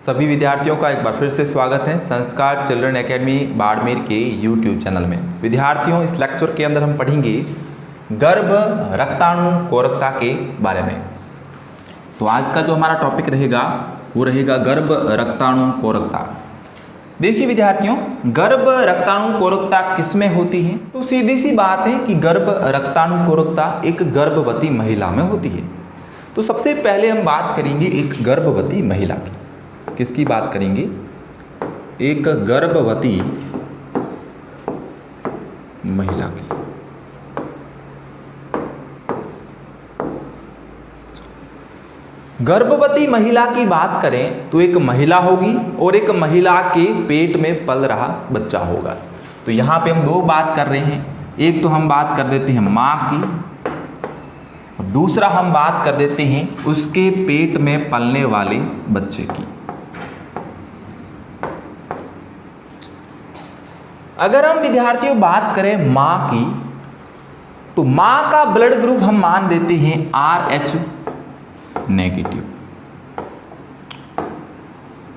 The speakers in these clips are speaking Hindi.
सभी विद्यार्थियों का एक बार फिर से स्वागत है संस्कार चिल्ड्रन एकेडमी बाड़मेर के यूट्यूब चैनल में। विद्यार्थियों, इस लेक्चर के अंदर हम पढ़ेंगे गर्भ रक्ताणु कोरकता के बारे में। तो आज का जो हमारा टॉपिक रहेगा वो रहेगा गर्भ रक्ताणु कोरकता। देखिए विद्यार्थियों, गर्भ रक्ताणु कोरकता किसमें होती है? तो सीधी सी बात है कि गर्भ रक्ताणु कोरकता एक गर्भवती महिला में होती है। तो सबसे पहले हम बात करेंगे एक गर्भवती महिला की। किसकी बात करेंगे? एक गर्भवती महिला की। गर्भवती महिला की बात करें तो एक महिला होगी और एक महिला के पेट में पल रहा बच्चा होगा। तो यहाँ पे हम दो बात कर रहे हैं, एक तो हम बात कर देते हैं माँ की और दूसरा हम बात कर देते हैं उसके पेट में पलने वाले बच्चे की। अगर हम विद्यार्थियों बात करें माँ की, तो माँ का ब्लड ग्रुप हम मान देते हैं RH नेगेटिव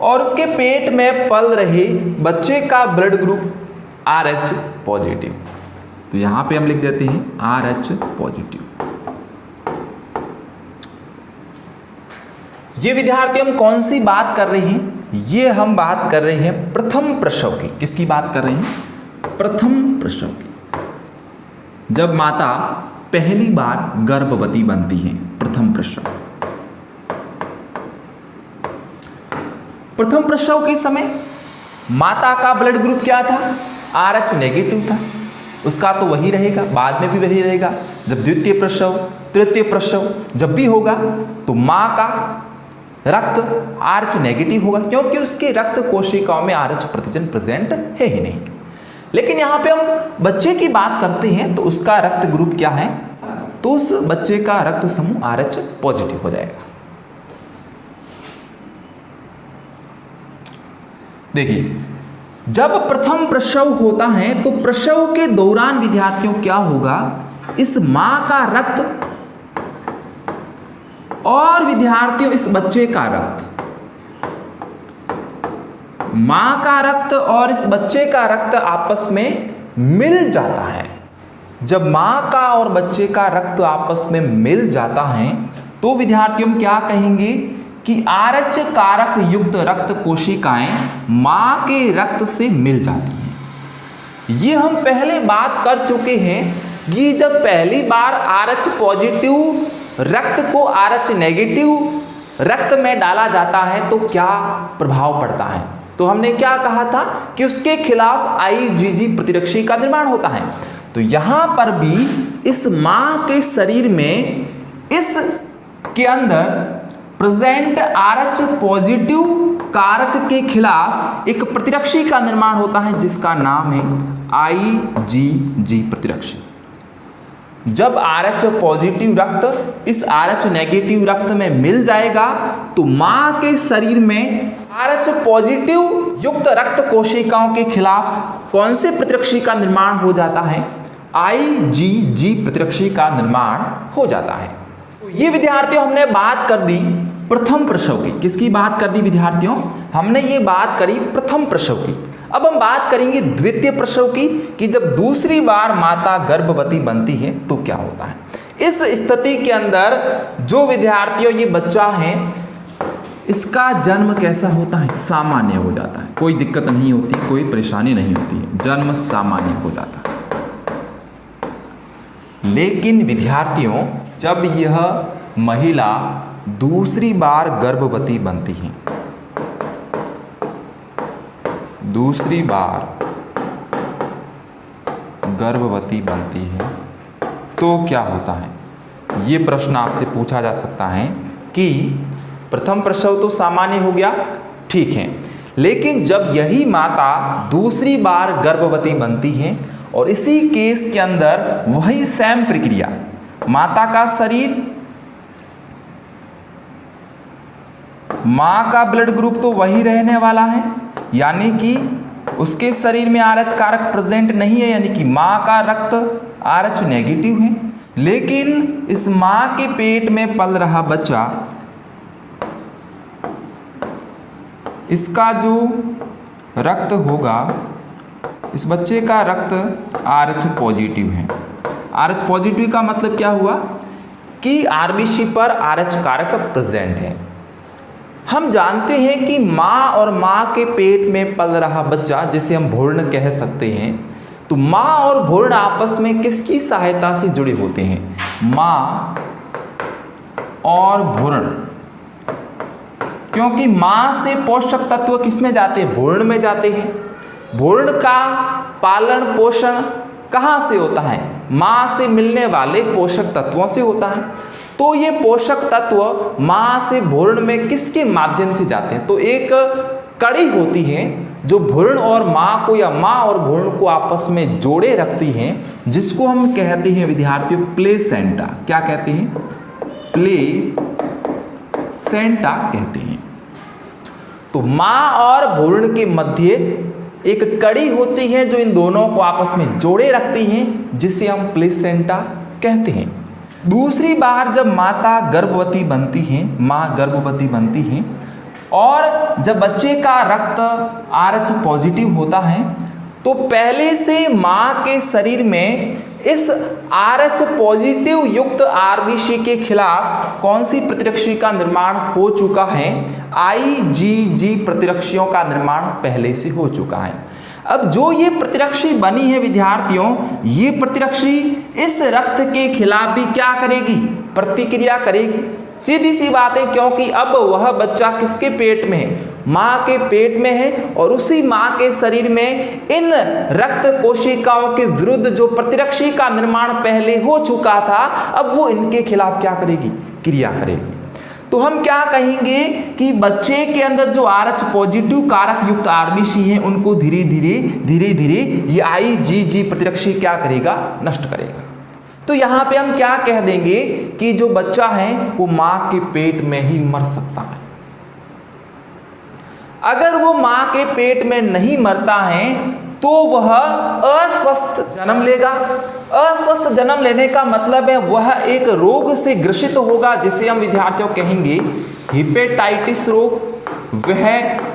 और उसके पेट में पल रहे बच्चे का ब्लड ग्रुप RH पॉजिटिव। तो यहां पे हम लिख देते हैं RH पॉजिटिव। ये विद्यार्थी हम कौन सी बात कर रहे हैं? ये हम बात कर रहे हैं प्रथम प्रसव की। किसकी बात कर रहे हैं? प्रथम प्रसव की। जब माता पहली बार गर्भवती बनती है, प्रथम प्रसव। प्रथम प्रसव के समय माता का ब्लड ग्रुप क्या था? RH नेगेटिव था। उसका तो वही रहेगा, बाद में भी वही रहेगा। जब द्वितीय प्रसव, तृतीय प्रसव जब भी होगा तो माँ का रक्त RH नेगेटिव होगा, क्योंकि उसके रक्त कोशिकाओं में RH प्रतिजन प्रेजेंट है ही नहीं। लेकिन यहाँ पे हम बच्चे की बात करते हैं तो उसका रक्त ग्रुप क्या है? तो उस बच्चे का रक्त समूह RH पॉजिटिव हो जाएगा। देखिए, जब प्रथम प्रसव होता है तो प्रसव के दौरान विद्यार्थियों क्या होगा? इस मां का रक्त और विद्यार्थियों इस बच्चे का रक्त, मां का रक्त और इस बच्चे का रक्त आपस में मिल जाता है। जब मां का और बच्चे का रक्त आपस में मिल जाता है तो विद्यार्थियों क्या कहेंगे कि RH कारक युक्त रक्त कोशिकाएं मां के रक्त से मिल जाती हैं। ये हम पहले बात कर चुके हैं कि जब पहली बार RH पॉजिटिव रक्त को RH नेगेटिव रक्त में डाला जाता है तो क्या प्रभाव पड़ता है। तो हमने क्या कहा था कि उसके खिलाफ IgG प्रतिरक्षी का निर्माण होता है। तो यहां पर भी इस मां के शरीर में इस के अंदर प्रेजेंट RH पॉजिटिव कारक के खिलाफ एक प्रतिरक्षी का निर्माण होता है जिसका नाम है IgG प्रतिरक्षी। जब RH पॉजिटिव रक्त इस RH नेगेटिव रक्त में मिल जाएगा तो मां के शरीर में RH पॉजिटिव युक्त रक्त कोशिकाओं के खिलाफ कौन से प्रतिरक्षी का निर्माण हो जाता है? IgG प्रतिरक्षी का निर्माण हो जाता है। तो ये विद्यार्थियों हमने बात कर दी प्रथम प्रसव की। किसकी बात कर दी विद्यार्थियों? हमने ये बात करी प्रथम प्रसव की। अब हम बात करेंगे द्वितीय प्रसव की कि जब दूसरी बार माता गर्भवती बनती है तो क्या होता है। इस स्थिति के अंदर जो विद्यार्थियों ये बच्चा है इसका जन्म कैसा होता है? सामान्य हो जाता है। कोई दिक्कत नहीं होती, कोई परेशानी नहीं होती है, जन्म सामान्य हो जाता है। लेकिन विद्यार्थियों, जब यह महिला दूसरी बार गर्भवती बनती है, दूसरी बार गर्भवती बनती है तो क्या होता है? ये प्रश्न आपसे पूछा जा सकता है कि प्रथम प्रसव तो सामान्य हो गया, ठीक है, लेकिन जब यही माता दूसरी बार गर्भवती बनती है और इसी केस के अंदर वही सेम प्रक्रिया, माता का शरीर, मां का ब्लड ग्रुप तो वही रहने वाला है, यानी कि उसके शरीर में RH कारक प्रेजेंट नहीं है, यानी कि मां का रक्त RH नेगेटिव है। लेकिन इस मां के पेट में पल रहा बच्चा इसका जो रक्त होगा, इस बच्चे का रक्त RH पॉजिटिव है। RH पॉजिटिव का मतलब क्या हुआ कि RBC पर RH कारक प्रेजेंट है। हम जानते हैं कि माँ और माँ के पेट में पल रहा बच्चा, जिसे हम भ्रूण कह सकते हैं, तो माँ और भ्रूण आपस में किसकी सहायता से जुड़े होते हैं? माँ और भ्रूण, क्योंकि माँ से पोषक तत्व किस में जाते हैं? भ्रूण में जाते हैं। भ्रूण का पालन पोषण कहाँ से होता है? माँ से मिलने वाले पोषक तत्वों से होता है। तो ये पोषक तत्व माँ से भ्रूण में किसके माध्यम से जाते हैं? तो एक कड़ी होती है जो भ्रूण और माँ को या माँ और भ्रूण को आपस में जोड़े रखती हैं, जिसको हम कहते हैं विद्यार्थियों प्लेसेंटा। क्या कहते हैं? प्लेसेंटा कहते हैं। तो माँ और भ्रूण के मध्य एक कड़ी होती है जो इन दोनों को आपस में जोड़े रखती हैं, जिसे हम प्लेसेंटा कहते हैं। दूसरी बार जब माता गर्भवती बनती है, माँ गर्भवती बनती है और जब बच्चे का रक्त RH पॉजिटिव होता है, तो पहले से माँ के शरीर में इस RH पॉजिटिव युक्त RBC के खिलाफ कौन सी प्रतिरक्षी का निर्माण हो चुका है? IgG प्रतिरक्षियों का निर्माण पहले से हो चुका है। अब जो ये प्रतिरक्षी बनी है विद्यार्थियों, ये प्रतिरक्षी इस रक्त के खिलाफ भी क्या करेगी? प्रतिक्रिया करेगी। सीधी सी बात है, क्योंकि अब वह बच्चा किसके पेट में है? माँ के पेट में है और उसी माँ के शरीर में इन रक्त कोशिकाओं के विरुद्ध जो प्रतिरक्षी का निर्माण पहले हो चुका था, अब वो इनके खिलाफ क्या करेगी? क्रिया करेगी। तो हम क्या कहेंगे कि बच्चे के अंदर जो RH पॉजिटिव कारक युक्त RBC है, उनको धीरे धीरे ये IgG प्रतिरक्षी क्या करेगा? नष्ट करेगा। तो यहाँ पे हम क्या कह देंगे कि जो बच्चा है वो माँ के पेट में ही मर सकता है। अगर वो माँ के पेट में नहीं मरता है तो वह अस्वस्थ जन्म लेगा। अस्वस्थ जन्म लेने का मतलब है वह एक रोग से ग्रसित होगा, जिसे हम विद्यार्थियों कहेंगे हेपेटाइटिस रोग। वह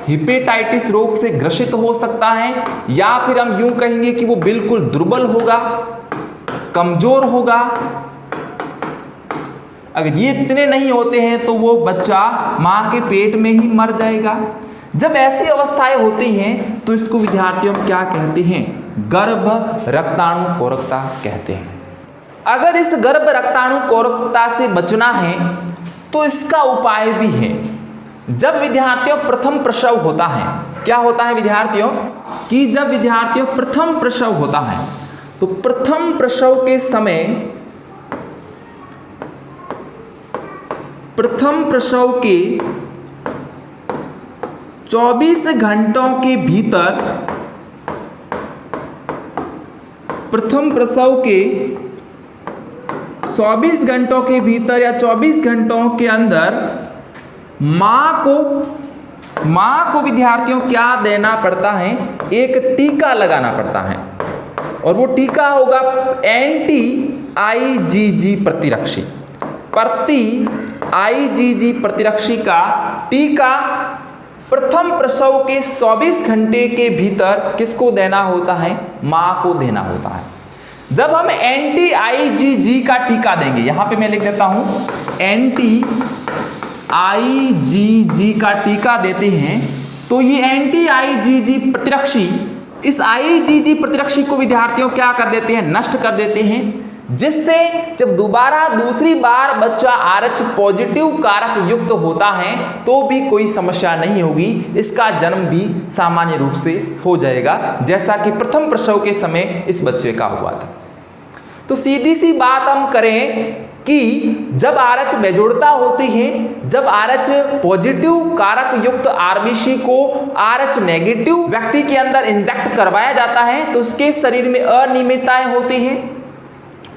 हेपेटाइटिस रोग से ग्रसित हो सकता है, या फिर हम यूं कहेंगे कि वो बिल्कुल दुर्बल होगा, कमजोर होगा। अगर ये इतने नहीं होते हैं तो वो बच्चा माँ के पेट में ही मर जाएगा। जब ऐसी अवस्थाएं होती हैं तो इसको विद्यार्थियों क्या कहते हैं? गर्भ रक्ताणु कोरकता कहते हैं। अगर इस गर्भ रक्ताणु कोरकता से बचना है तो इसका उपाय भी है। जब विद्यार्थियों प्रथम प्रसव होता है, क्या होता है विद्यार्थियों कि जब विद्यार्थियों प्रथम प्रसव होता है तो प्रथम प्रसव के समय, प्रथम प्रसव के 24 घंटों के भीतर, प्रथम प्रसव के 24 घंटों के भीतर या 24 घंटों के अंदर माँ को विद्यार्थियों क्या देना पड़ता है? एक टीका लगाना पड़ता है, और वो टीका होगा एंटी IgG प्रतिरक्षी। प्रति IgG प्रतिरक्षी का टीका प्रथम प्रसव के 24 घंटे के भीतर किसको देना होता है? माँ को देना होता है। जब हम एंटी IgG का टीका देंगे, यहां पे मैं लिख देता हूं, एंटी IgG का टीका देते हैं, तो ये एंटी IgG प्रतिरक्षी इस IgG प्रतिरक्षी को विद्यार्थियों क्या कर देते हैं? नष्ट कर देते हैं, जिससे जब दोबारा दूसरी बार बच्चा RH पॉजिटिव कारक युक्त होता है तो भी कोई समस्या नहीं होगी, इसका जन्म भी सामान्य रूप से हो जाएगा, जैसा कि प्रथम प्रसव के समय इस बच्चे का हुआ था। तो सीधी सी बात हम करें कि जब RH बेजोड़ता होती है, जब RH पॉजिटिव कारक युक्त RBC को RH नेगेटिव व्यक्ति के अंदर इंजेक्ट करवाया जाता है तो उसके शरीर में अनियमितताएं होती हैं,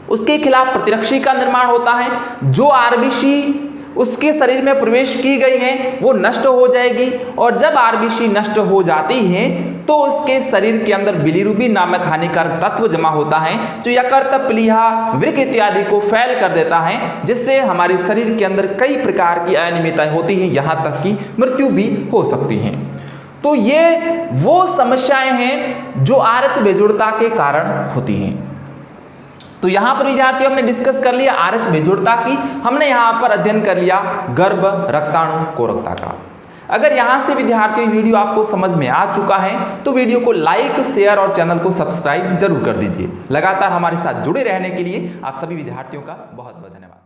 उसके खिलाफ प्रतिरक्षी का निर्माण होता है। जो RBC उसके शरीर में प्रवेश की गई है वो नष्ट हो जाएगी, और जब RBC नष्ट हो जाती है तो उसके शरीर के अंदर बिलीरुबिन नामक हानिकारक तत्व जमा होता है जो यकृत, प्लीहा, वृक्क इत्यादि को फेल कर देता है, जिससे हमारे शरीर के अंदर कई प्रकार की अनियमितताएं होती हैं, यहां तक कि मृत्यु भी हो सकती है। तो ये वो समस्याएं हैं जो आरएच बेजोड़ता के कारण होती हैं। तो यहां पर विद्यार्थियों हमने डिस्कस कर लिया आरएच बेजोड़ता की, हमने यहां पर अध्ययन कर लिया गर्भ रक्ताणु कोरकता का। अगर यहां से विद्यार्थियों वीडियो आपको समझ में आ चुका है तो वीडियो को लाइक, शेयर और चैनल को सब्सक्राइब जरूर कर दीजिए। लगातार हमारे साथ जुड़े रहने के लिए आप सभी विद्यार्थियों का बहुत बहुत धन्यवाद।